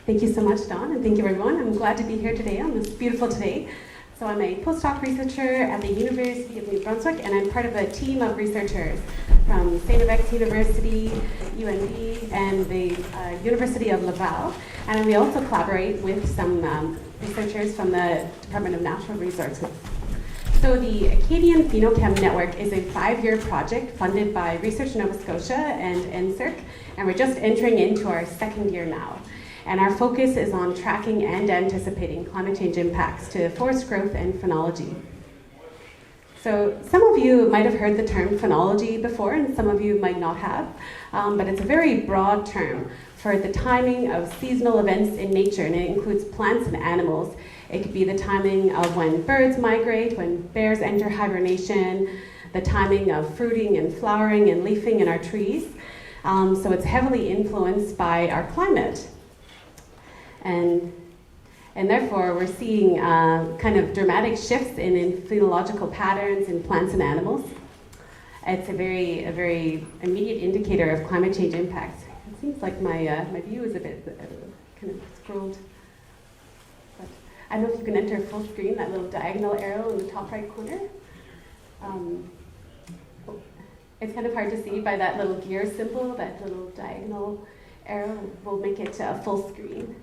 Thank you so much, Dawn, and thank you, everyone. I'm glad to be here today on this beautiful day. So I'm a postdoc researcher at the University of New Brunswick, and I'm part of a team of researchers from St. FX University, UND, and the University of Laval. And we also collaborate with some researchers from the Department of Natural Resources. So the Acadian Phenocam network is a 5-year project funded by Research Nova Scotia and NSERC, and we're just entering into our 2nd year now. And our focus is on tracking and anticipating climate change impacts to forest growth and phenology. So some of you might have heard the term phenology before, and some of you might not have, but it's a very broad term for the timing of seasonal events in nature, and it includes plants and animals. It could be the timing of when birds migrate, when bears enter hibernation, the timing of fruiting and flowering and leafing in our trees. So it's heavily influenced by our climate. And therefore, we're seeing kind of dramatic shifts in phenological patterns in plants and animals. It's a very immediate indicator of climate change impacts. It seems like my view is a bit kind of scrolled. But I don't know if you can enter full screen, that little diagonal arrow in the top right corner. It's kind of hard to see by that little gear symbol, that little diagonal arrow will make it full screen.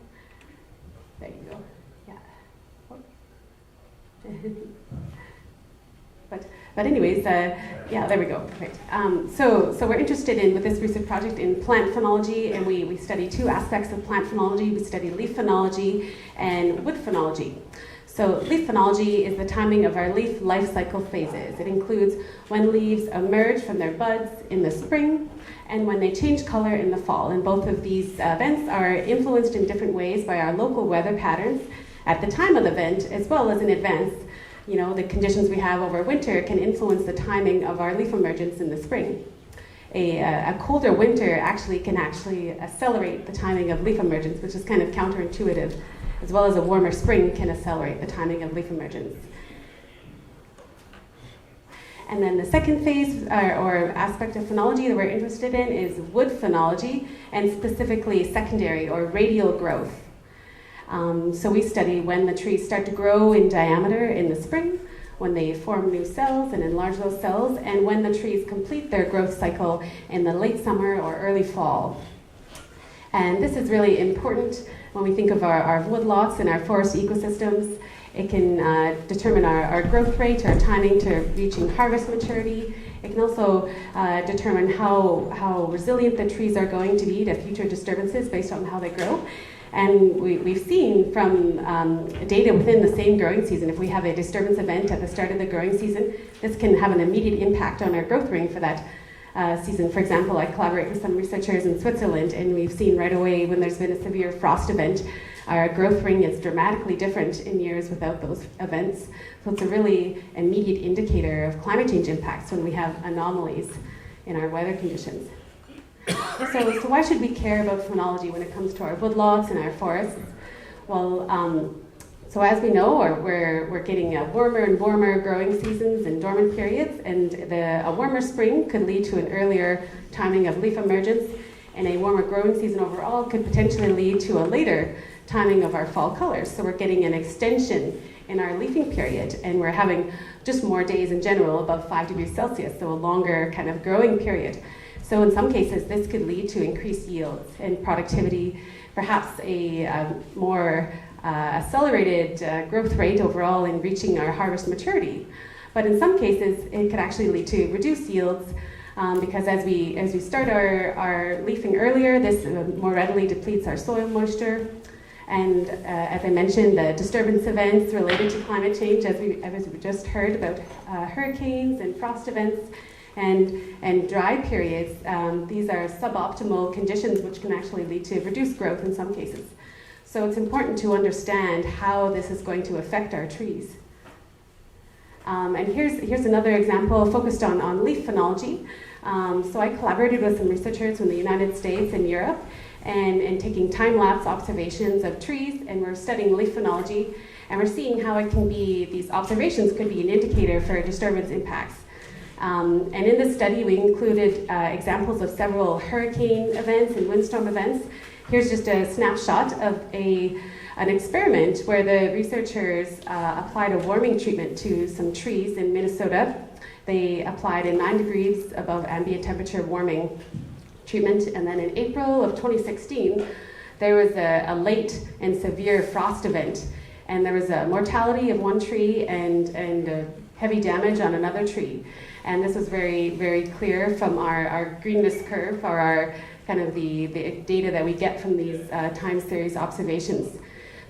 There you go. Yeah. But anyways, yeah, there we go. Perfect. So we're interested in, with this research project, in plant phenology, and we study 2 aspects of plant phenology. We study leaf phenology and wood phenology. So leaf phenology is the timing of our leaf life cycle phases. It includes when leaves emerge from their buds in the spring and when they change color in the fall. And both of these events are influenced in different ways by our local weather patterns at the time of the event, as well as in advance. You know, the conditions we have over winter can influence the timing of our leaf emergence in the spring. A colder winter can accelerate the timing of leaf emergence, which is kind of counterintuitive, as well as a warmer spring can accelerate the timing of leaf emergence. And then the second phase or aspect of phenology that we're interested in is wood phenology, and specifically secondary or radial growth. So we study when the trees start to grow in diameter in the spring, when they form new cells and enlarge those cells, and when the trees complete their growth cycle in the late summer or early fall. And this is really important when we think of our woodlots and our forest ecosystems. It can determine our growth rate, our timing to reaching harvest maturity. It can also determine how resilient the trees are going to be to future disturbances based on how they grow. And we've seen from data within the same growing season, if we have a disturbance event at the start of the growing season, this can have an immediate impact on our growth rate for that season. For example, I collaborate with some researchers in Switzerland, and we've seen right away when there's been a severe frost event, our growth ring is dramatically different in years without those events. So it's a really immediate indicator of climate change impacts when we have anomalies in our weather conditions. So why should we care about phenology when it comes to our woodlots and our forests? Well, so as we know, we're getting warmer and warmer growing seasons and dormant periods, and a warmer spring could lead to an earlier timing of leaf emergence, and a warmer growing season overall could potentially lead to a later timing of our fall colors. So we're getting an extension in our leafing period, and we're having just more days in general above 5 degrees Celsius, so a longer kind of growing period. So in some cases, this could lead to increased yields and productivity, perhaps a more accelerated growth rate overall in reaching our harvest maturity. But in some cases, it could actually lead to reduced yields because as we start our leafing earlier, this more readily depletes our soil moisture. And as I mentioned, the disturbance events related to climate change, as we just heard about hurricanes and frost events and dry periods, these are suboptimal conditions which can actually lead to reduced growth in some cases. So it's important to understand how this is going to affect our trees. And here's another example focused on leaf phenology. So I collaborated with some researchers from the United States and Europe, and taking time-lapse observations of trees, and we're studying leaf phenology, and we're seeing how these observations could be an indicator for disturbance impacts. And in this study, we included examples of several hurricane events and windstorm events. Here's just a snapshot of an experiment where the researchers applied a warming treatment to some trees in Minnesota. They applied a 9 degrees above ambient temperature warming treatment, and then in April of 2016, there was a late and severe frost event, and there was a mortality of one tree and heavy damage on another tree. And this was very, very clear from our greenness curve, or our kind of the data that we get from these time series observations.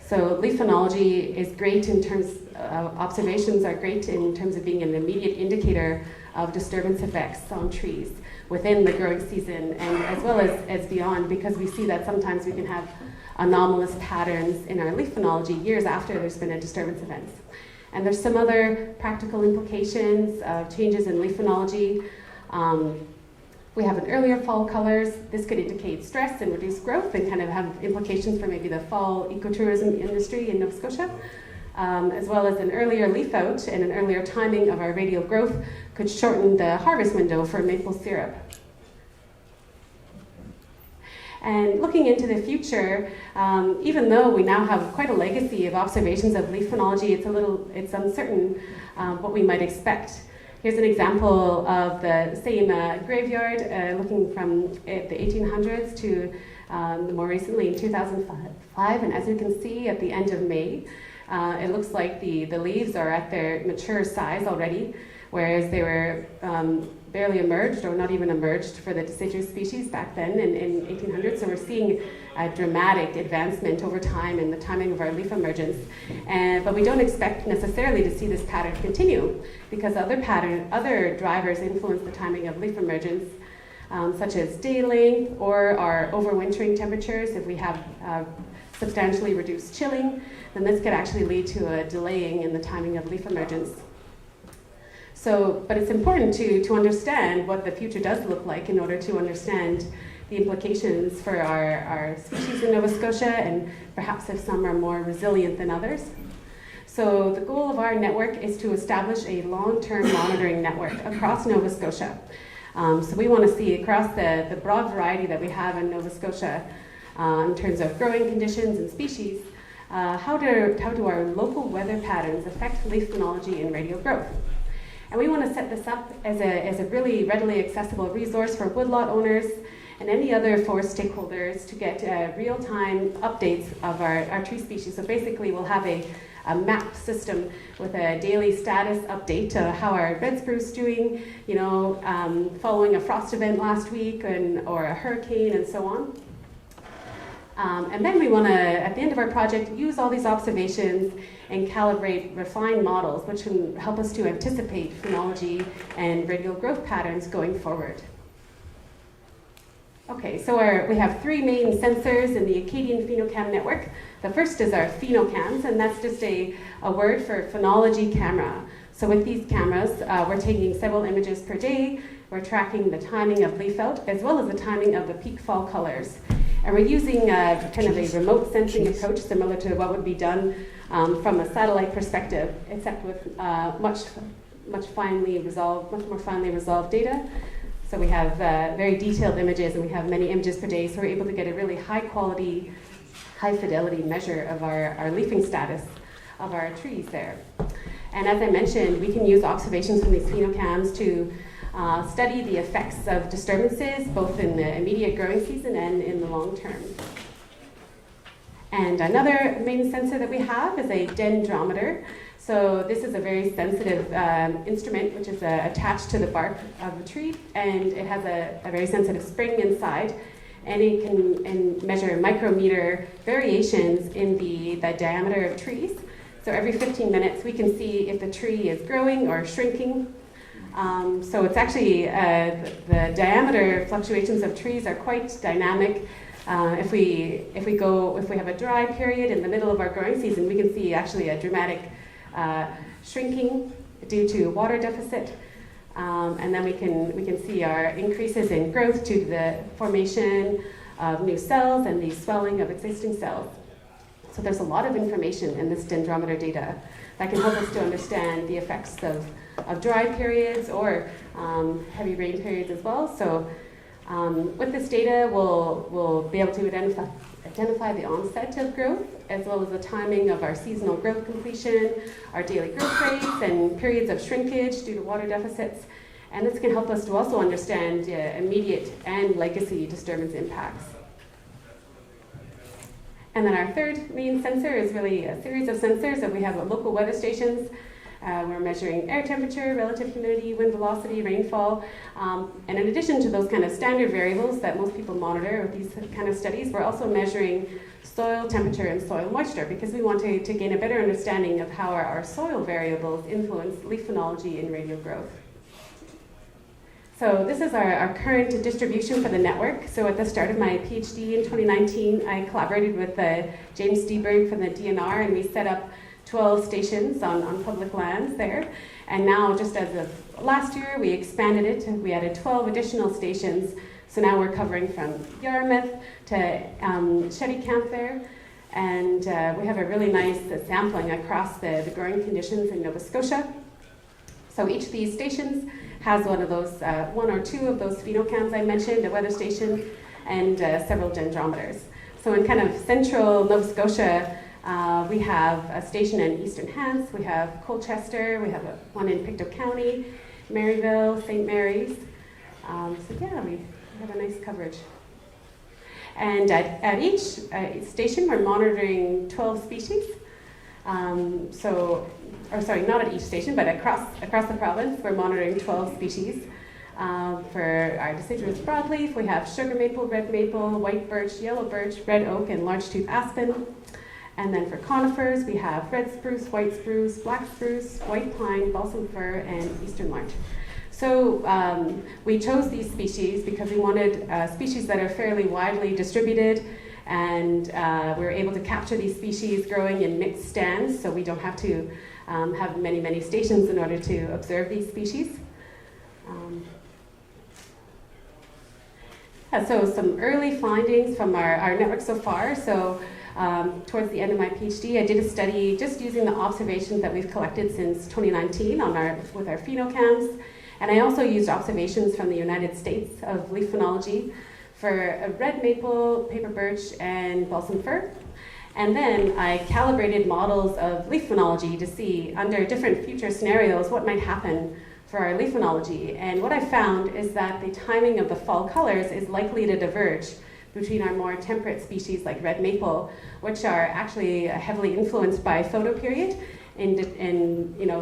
So leaf phenology is great in terms of observations are great in terms of being an immediate indicator of disturbance effects on trees within the growing season, and as well as beyond, because we see that sometimes we can have anomalous patterns in our leaf phenology years after there's been a disturbance event. And there's some other practical implications of changes in leaf phenology. We have an earlier fall colors. This could indicate stress and reduced growth and kind of have implications for maybe the fall ecotourism industry in Nova Scotia. As well as an earlier leaf out and an earlier timing of our radial growth could shorten the harvest window for maple syrup. And looking into the future, even though we now have quite a legacy of observations of leaf phenology, it's uncertain what we might expect. Here's an example of the same graveyard, looking from the 1800s to more recently in 2005. And as you can see at the end of May, it looks like the leaves are at their mature size already, whereas they were barely emerged or not even emerged for the deciduous species back then in 1800. So we're seeing a dramatic advancement over time in the timing of our leaf emergence. But we don't expect necessarily to see this pattern continue, because other drivers influence the timing of leaf emergence, such as day length or our overwintering temperatures. If we have substantially reduced chilling, then this could actually lead to a delaying in the timing of leaf emergence. But it's important to understand what the future does look like in order to understand the implications for our species in Nova Scotia, and perhaps if some are more resilient than others. So the goal of our network is to establish a long-term monitoring network across Nova Scotia. So we want to see across the broad variety that we have in Nova Scotia in terms of growing conditions and species, how do our local weather patterns affect leaf phenology and radial growth? And we want to set this up as a really readily accessible resource for woodlot owners and any other forest stakeholders to get real-time updates of our tree species. So basically we'll have a map system with a daily status update to how our red spruce doing, following a frost event last week or a hurricane and so on. And then we want to, at the end of our project, use all these observations and calibrate refined models, which can help us to anticipate phenology and radial growth patterns going forward. Okay, so we have 3 main sensors in the Acadian Phenocam network. The first is our Phenocams, and that's just a word for phenology camera. So with these cameras, we're taking several images per day. We're tracking the timing of leaf out, as well as the timing of the peak fall colors. And we're using kind of a remote sensing approach, similar to what would be done from a satellite perspective, except with much more finely resolved data. So we have very detailed images, and we have many images per day, so we're able to get a really high quality, high fidelity measure of our leafing status of our trees there. And as I mentioned, we can use observations from these phenocams to study the effects of disturbances, both in the immediate growing season and in the long term. And another main sensor that we have is a dendrometer. So this is a very sensitive instrument which is attached to the bark of the tree, and it has a very sensitive spring inside, and it can measure micrometer variations in the diameter of trees. So every 15 minutes we can see if the tree is growing or shrinking. So it's actually, the diameter fluctuations of trees are quite dynamic. If we have a dry period in the middle of our growing season, we can see actually a dramatic shrinking due to water deficit. And then we can see our increases in growth due to the formation of new cells and the swelling of existing cells. So there's a lot of information in this dendrometer data that can help us to understand the effects of dry periods or heavy rain periods as well. So with this data, we'll be able to identify the onset of growth, as well as the timing of our seasonal growth completion, our daily growth rates, and periods of shrinkage due to water deficits. And this can help us to also understand immediate and legacy disturbance impacts. And then our third main sensor is really a series of sensors that we have at local weather stations. We're measuring air temperature, relative humidity, wind velocity, rainfall. And in addition to those kind of standard variables that most people monitor with these kind of studies, we're also measuring soil temperature and soil moisture, because we want to gain a better understanding of how our soil variables influence leaf phenology and radial growth. So this is our current distribution for the network. So at the start of my PhD in 2019, I collaborated with James Steberg from the DNR, and we set up 12 stations on public lands there. And now, just as of last year, we expanded it and we added 12 additional stations. So now we're covering from Yarmouth to Shetty Camp there. And we have a really nice sampling across the growing conditions in Nova Scotia. So each of these stations has one of those, one or two of those phenocams I mentioned, a weather station, and several dendrometers. So in kind of central Nova Scotia, we have a station in Eastern Hants, we have Colchester, we have one in Pictou County, Maryville, St. Mary's. So yeah, we have a nice coverage. And at each station, we're monitoring 12 species. Not at each station, but across the province, we're monitoring 12 species. For our deciduous broadleaf, we have sugar maple, red maple, white birch, yellow birch, red oak, and large-tooth aspen. And then for conifers, we have red spruce, white spruce, black spruce, white pine, balsam fir, and eastern larch. So we chose these species because we wanted species that are fairly widely distributed, and we were able to capture these species growing in mixed stands, so we don't have to have many stations in order to observe these species. So some early findings from our network so far. So towards the end of my PhD, I did a study just using the observations that we've collected since 2019 with our phenocams. And I also used observations from the United States of leaf phenology for red maple, paper birch, and balsam fir. And then I calibrated models of leaf phenology to see under different future scenarios what might happen for our leaf phenology. And what I found is that the timing of the fall colors is likely to diverge between our more temperate species like red maple, which are actually heavily influenced by photoperiod in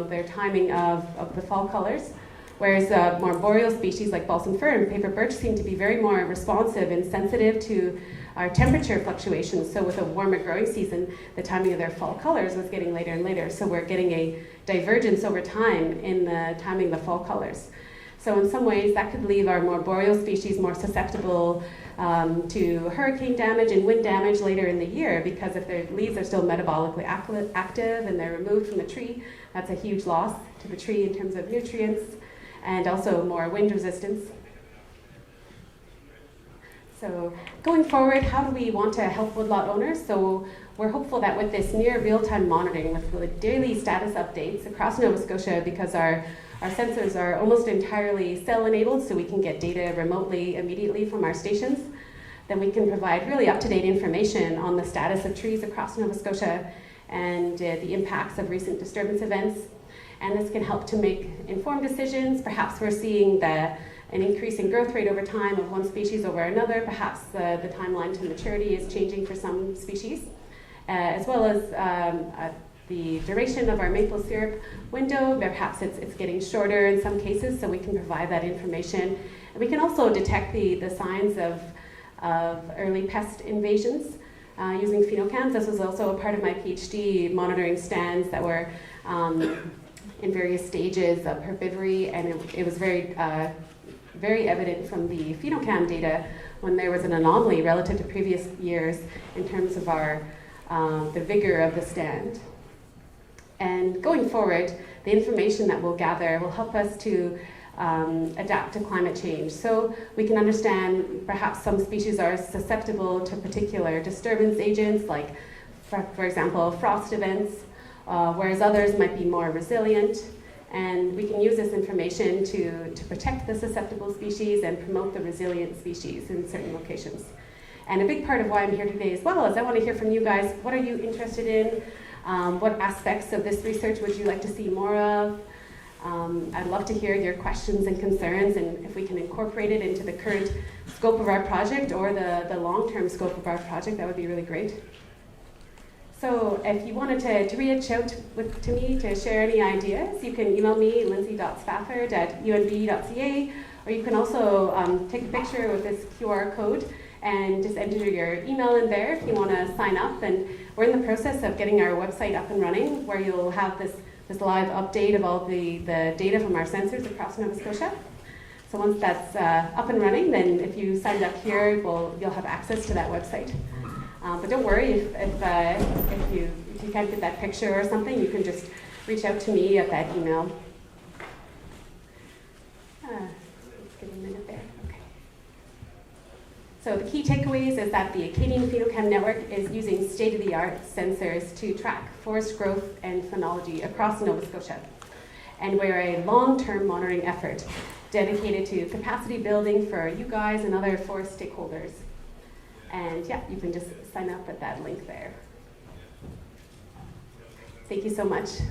their timing of the fall colors. Whereas more boreal species like balsam fir and paper birch seem to be very more responsive and sensitive to our temperature fluctuations. So with a warmer growing season, the timing of their fall colors was getting later and later. So we're getting a divergence over time in the timing of the fall colors. So in some ways, that could leave our more boreal species more susceptible to hurricane damage and wind damage later in the year, because if their leaves are still metabolically active and they're removed from the tree, that's a huge loss to the tree in terms of nutrients and also more wind resistance. So going forward, how do we want to help woodlot owners? So we're hopeful that with this near real-time monitoring with the daily status updates across Nova Scotia, because our sensors are almost entirely cell-enabled, so we can get data remotely, immediately from our stations, then we can provide really up-to-date information on the status of trees across Nova Scotia and the impacts of recent disturbance events. And this can help to make informed decisions. Perhaps we're seeing an increase in growth rate over time of one species over another. Perhaps the timeline to maturity is changing for some species, as well as the duration of our maple syrup window. Perhaps it's getting shorter in some cases, so we can provide that information. And we can also detect the signs of early pest invasions using phenocams. This was also a part of my PhD, monitoring stands that were in various stages of herbivory, and it was very evident from the phenocam data when there was an anomaly relative to previous years in terms of the vigor of the stand. And going forward, the information that we'll gather will help us to adapt to climate change. So we can understand perhaps some species are susceptible to particular disturbance agents, like, for example, frost events, whereas others might be more resilient. And we can use this information to protect the susceptible species and promote the resilient species in certain locations. And a big part of why I'm here today as well is I want to hear from you guys. What are you interested in? What aspects of this research would you like to see more of? I'd love to hear your questions and concerns, and if we can incorporate it into the current scope of our project or the long-term scope of our project, that would be really great. So if you wanted to reach out to me to share any ideas, you can email me, lynsay.spafford@unb.ca, or you can also take a picture with this QR code and just enter your email in there if you want to sign up. And we're in the process of getting our website up and running, where you'll have this live update of all the data from our sensors across Nova Scotia. So once that's up and running, then if you signed up here, you'll have access to that website. But don't worry if you can't get that picture or something, you can just reach out to me at that email. Let's give a minute there. Okay. So the key takeaways is that the Acadian Phenocam network is using state-of-the-art sensors to track forest growth and phenology across Nova Scotia. And we're a long-term monitoring effort dedicated to capacity building for you guys and other forest stakeholders. And yeah, you can just sign up at that link there. Thank you so much.